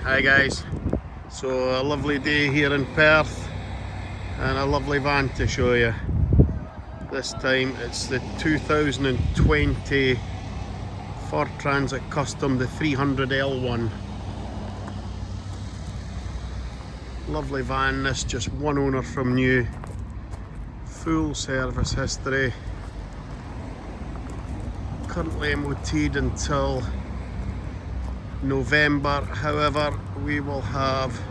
Hi guys, so a lovely day here in Perth and a lovely van to show you. This time it's the 2020 Ford Transit Custom, the 300L1. Lovely van, this just one owner from new, full service history, currently MOT'd until November. However, we will have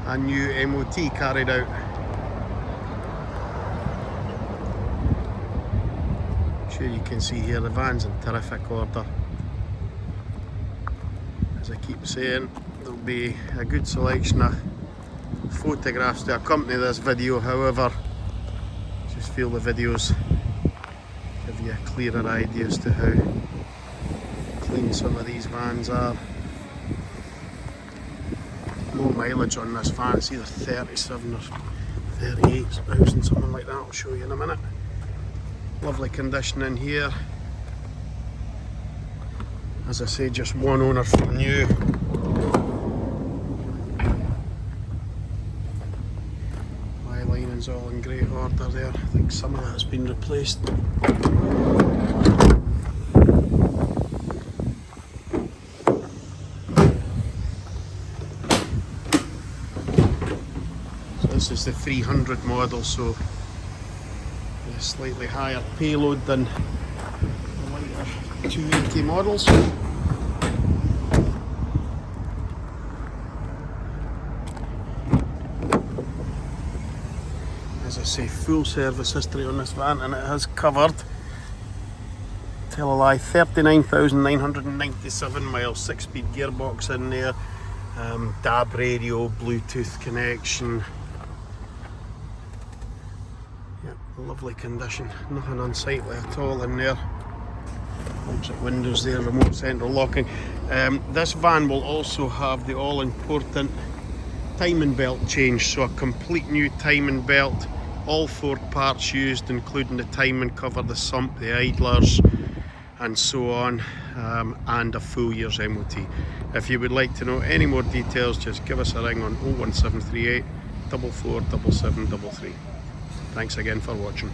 a new MOT carried out. I'm sure you can see here the van's in terrific order. As I keep saying, there'll be a good selection of photographs to accompany this video. However, I just feel the videos give you a clearer idea as to how clean some of these vans are. Low mileage on this van, it's either 37 or 38,000, something like that. I'll show you in a minute. Lovely condition in here. As I say, just one owner from new. My lining's all in great order there. I think some of that's been replaced. This is the 300 model, so a slightly higher payload than the lighter 280 models. As I say, full service history on this van, and it has covered, tell a lie, 39,997 miles, 6-speed gearbox in there, DAB radio, Bluetooth connection. Lovely condition, nothing unsightly at all in there. Opposite windows there, remote central locking. This van will also have the all-important timing belt change, so a complete new timing belt, all Ford parts used, including the timing cover, the sump, the idlers, and so on, and a full year's MOT. If you would like to know any more details, just give us a ring on 01738 44 7733. Thanks again for watching.